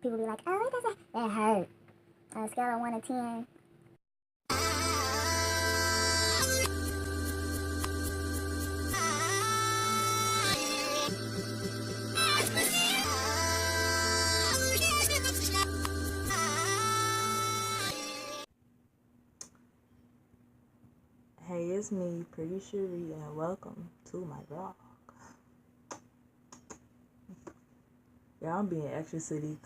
people be like, oh, it doesn't, that hurt. On a scale of 1 to 10. Hey, it's me, Pretty Cherie, and welcome to my vlog. Yeah, I'm being extra silly.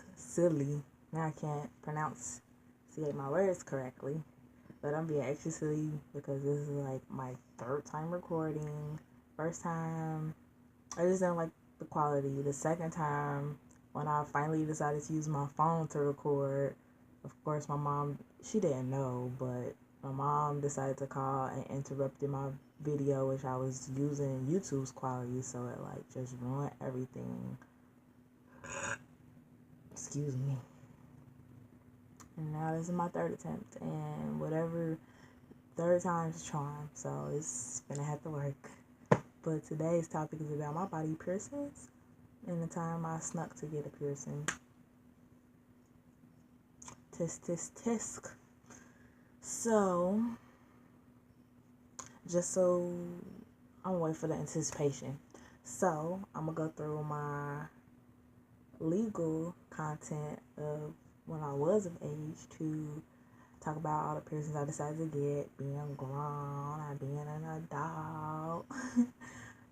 Now I can't say my words correctly, but I'm being extra silly because this is like my third time recording. First time, I just didn't like the quality. The second time, when I finally decided to use my phone to record, of course my mom, she didn't know, but my mom decided to call and interrupted my video, which I was using YouTube's quality, so it like just ruined everything. Excuse me. And now this is my third attempt, and whatever, third time's charm, so it's gonna have to work. But today's topic is about my body piercings and the time I snuck to get a piercing. Tisk. So, I'm waiting for the anticipation. So, I'm gonna go through my legal content of when I was of age to talk about all the piercings I decided to get, being grown, or being an adult.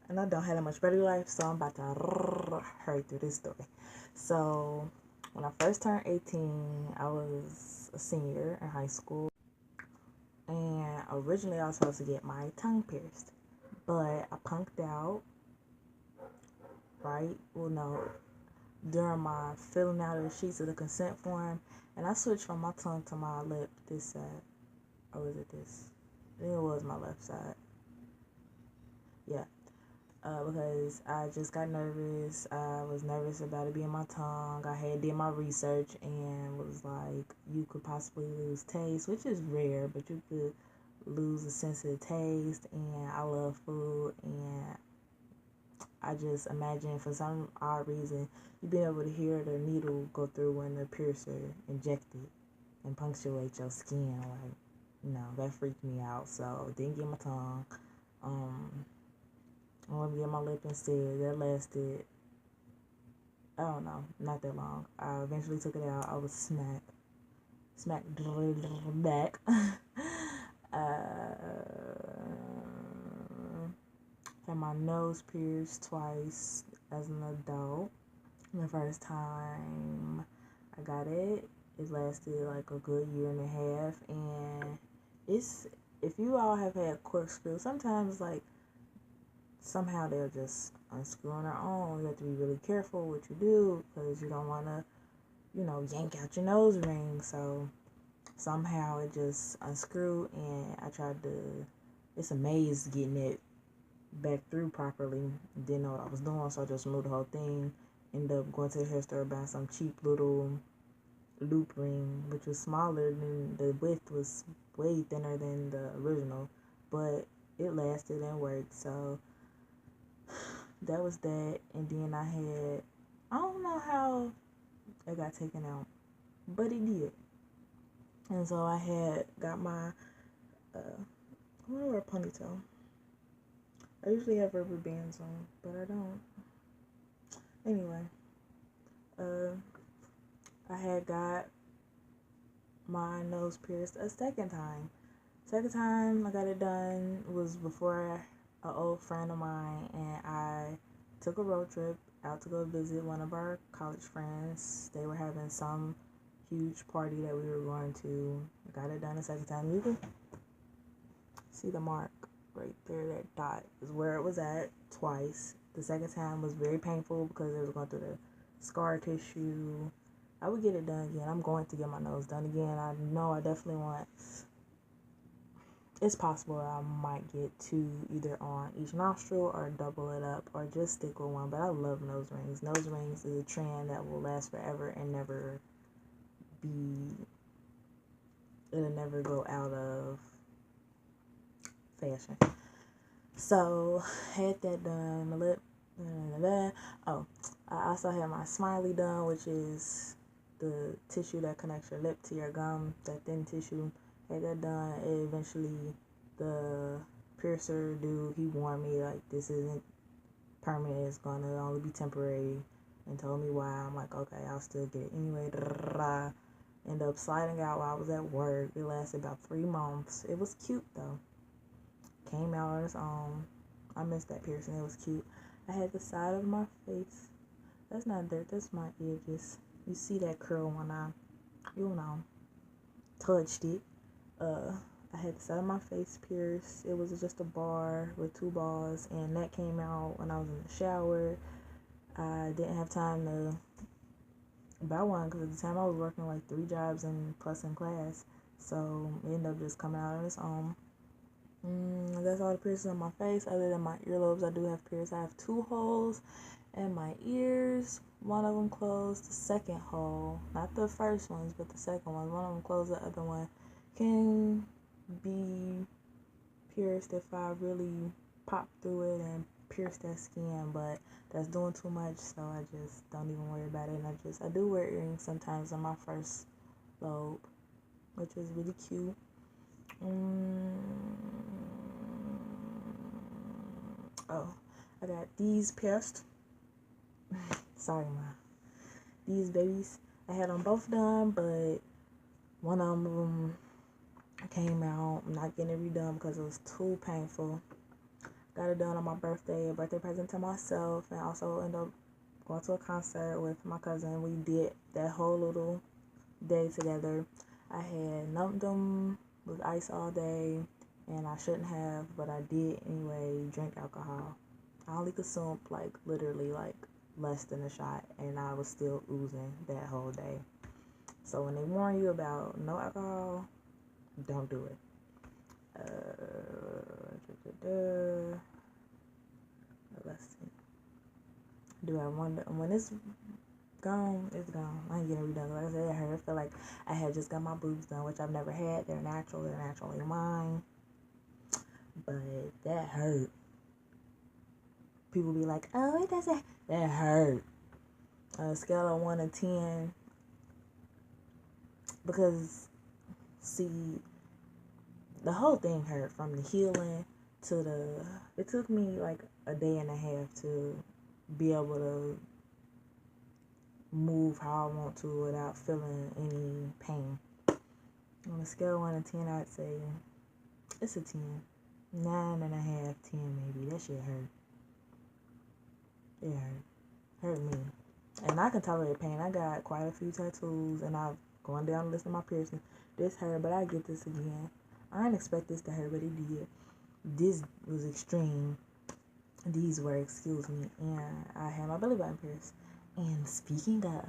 And I don't have that much better life, so I'm about to hurry through this story. So, when I first turned 18, I was a senior in high school. And originally I was supposed to get my tongue pierced. But I punked out, right? Well, no, during my filling out of the sheets of the consent form. And I switched from my tongue to my lip this side. Or was it this? I think it was my left side. Yeah. Because I just got nervous. I was nervous about it being my tongue. I had did my research and was like, you could possibly lose taste, which is rare, but you could lose a sense of taste. And I love food, and I just imagine for some odd reason you being able to hear the needle go through when the piercer injected and punctuate your skin. Like, that freaked me out. So didn't get my tongue. I wanted to get my lip instead. That lasted, I don't know, not that long. I eventually took it out. I was smacked back. Had my nose pierced twice as an adult. The first time I got it lasted like a good year and a half. And if you all have had corkscrew, sometimes like somehow they'll just unscrew on their own. You have to be really careful what you do because you don't want to, yank out your nose ring. So somehow it just unscrewed, and I tried to, it's a maze getting it back through properly. Didn't know what I was doing, so I just moved the whole thing. Ended up going to the hair store, buying some cheap little loop ring, which was smaller than the width, was way thinner than the original, but it lasted and worked. So that was that. And then I don't know how it got taken out, but it did. And so I had got my I want to wear a ponytail. I usually have rubber bands on, but I don't. Anyway, I had got my nose pierced a second time. Second time I got it done was before an old friend of mine, and I took a road trip out to go visit one of our college friends. They were having some huge party that we were going to. Got it done a second time. You can see the mark right there. That dot is where it was at twice. The second time was very painful because it was going through the scar tissue. I would get it done again. I'm going to get my nose done again. I know I definitely want. It's possible I might get two either on each nostril or double it up or just stick with one. But I love nose rings. Nose rings is a trend that will last forever and it'll never go out of fashion. So had that done. My lip. Oh, I also had my smiley done, which is the tissue that connects your lip to your gum, that thin tissue. Had that done. Eventually, the piercer dude, he warned me like this isn't permanent. It's gonna only be temporary, and told me why. I'm like, okay, I'll still get it anyway. End up sliding out while I was at work. It lasted about 3 months. It was cute though. Came out on its own. I missed that piercing. It was cute. I had the side of my face. That's not dirt. That's my edges. You see that curl when I, touched it. I had the side of my face pierced. It was just a bar with 2 balls, and that came out when I was in the shower. I didn't have time to buy one because at the time I was working like 3 jobs and plus in class, so it ended up just coming out on its own. That's all the piercings on my face. Other than my earlobes, I do have pierced. I have 2 holes in my ears. One of them closed. The second hole, not the first ones, but the second one. One of them closed. The other one can be pierced if I really pop through it and pierce that skin, but that's doing too much, so I just don't even worry about it. And I do wear earrings sometimes on my first lobe, which is really cute. Oh, I got these pierced. Sorry, these babies. I had them both done, but one of them came out. I'm not getting it redone because it was too painful. Got it done on my birthday, a birthday present to myself, and also ended up going to a concert with my cousin. We did that whole little day together. I had numbed them with ice all day, and I shouldn't have, but I did anyway drink alcohol. I only consumed literally less than a shot, and I was still oozing that whole day. So when they warn you about no alcohol, don't do it. Let's see. Do I wonder when it's gone? It's gone. I ain't getting it redone. Like I said, I feel like I had just got my boobs done, which I've never had. They're natural. They're naturally mine. But that hurt. People be like, "Oh, it doesn't." That hurt. Scale of 1 to 10. Because see, the whole thing hurt from the healing to it took me like a day and a half to be able to move how I want to without feeling any pain. On a scale of 1 to 10, I'd say it's a 10. 9.5, 10 maybe. That shit hurt. It hurt me. And I can tolerate pain. I got quite a few tattoos, and I've gone down the list of my piercings. This hurt, but I get this again. I didn't expect this to hurt, but it did. This was extreme. These were, excuse me, and I had my belly button pierced. And speaking of,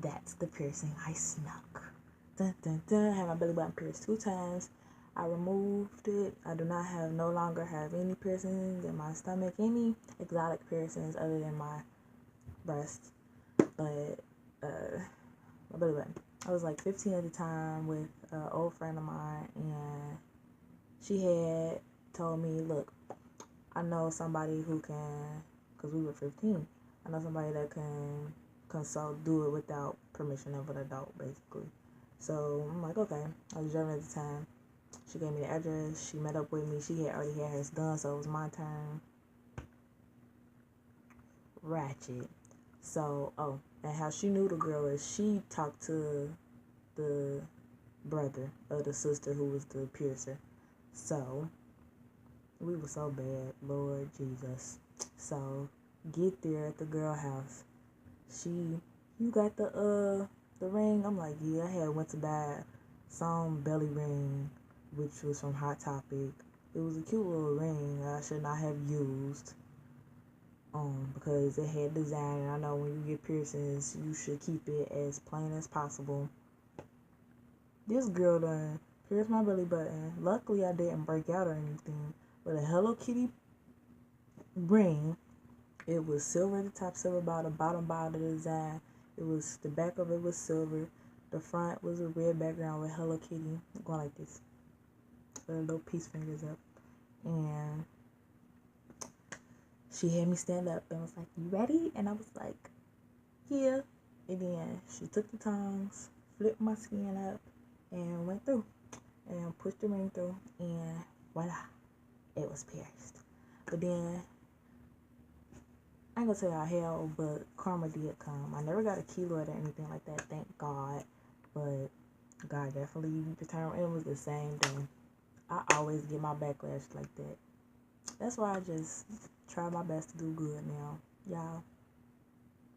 that's the piercing I snuck. Dun, dun, dun. I had my belly button pierced 2 times. I removed it. I do not no longer have any piercings in my stomach, any exotic piercings other than my breast. But my belly button. I was like 15 at the time with an old friend of mine, and she had told me, look, I know somebody who can, because we were 15, I know somebody that can do it without permission of an adult, basically. So I'm like, okay. I was driving at the time. She gave me the address. She met up with me. She had already had hers done, so it was my turn. Ratchet. So, and how she knew the girl is she talked to the brother of the sister who was the piercer. So, we were so bad, Lord Jesus. So, get there at the girl house. You got the ring? I'm like, yeah, I had went to buy some belly ring, which was from Hot Topic. It was a cute little ring I should not have used. Because it had design, and I know when you get piercings, you should keep it as plain as possible. This girl done pierced my belly button. Luckily, I didn't break out or anything. But a Hello Kitty ring. It was silver at the top, silver bottom bar the design. The back of it was silver. The front was a red background with Hello Kitty going like this. With little peace fingers up. And she had me stand up and was like, you ready? And I was like, yeah. And then she took the tongs, flipped my skin up, and went through and pushed the ring through, and voila, it was pierced. But then I ain't gonna say I hell, but karma did come. I never got a keloid or anything like that, thank God. But God definitely determined it was the same day. I always get my backlash like that. That's why I just try my best to do good now. Y'all,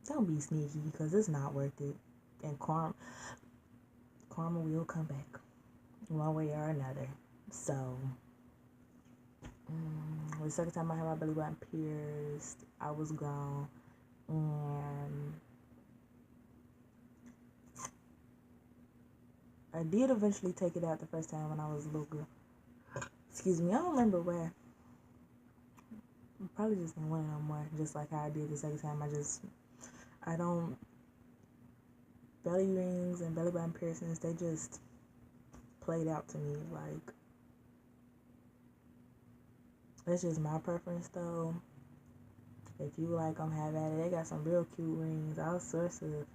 don't be sneaky because it's not worth it. And karma will come back one way or another. So, the second time I had my belly button pierced, I was grown. And I did eventually take it out the first time when I was a little girl. Excuse me, I don't remember where. Probably just in one of them more. Just like how I did the second time. I don't, belly rings and belly button piercings, they just played out to me. Like, that's just my preference though. If you like them, have at it. They got some real cute rings. All sorts of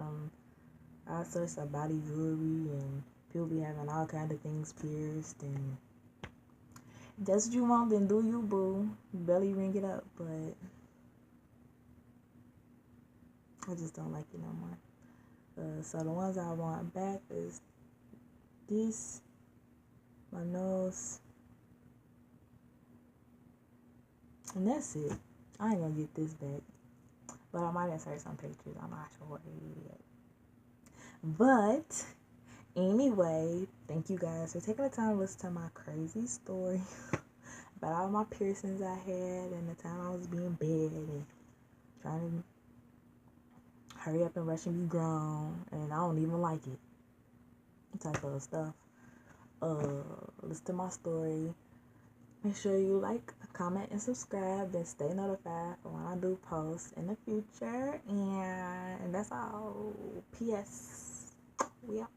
body jewelry, and people be having all kind of things pierced, and if that's what you want, then do you, boo. Belly ring it up, but I just don't like it no more. So the ones I want back is this, my nose, and that's it. I ain't gonna get this back, but I might insert some pictures. I'm not sure yet. But anyway, thank you guys for taking the time to listen to my crazy story about all my piercings I had and the time I was being bad and trying to hurry up and rush and be grown, and I don't even like it. Type of stuff. Listen to my story. Make sure you like, comment, and subscribe, and stay notified for when I do post in the future. And that's all. P.S. We out.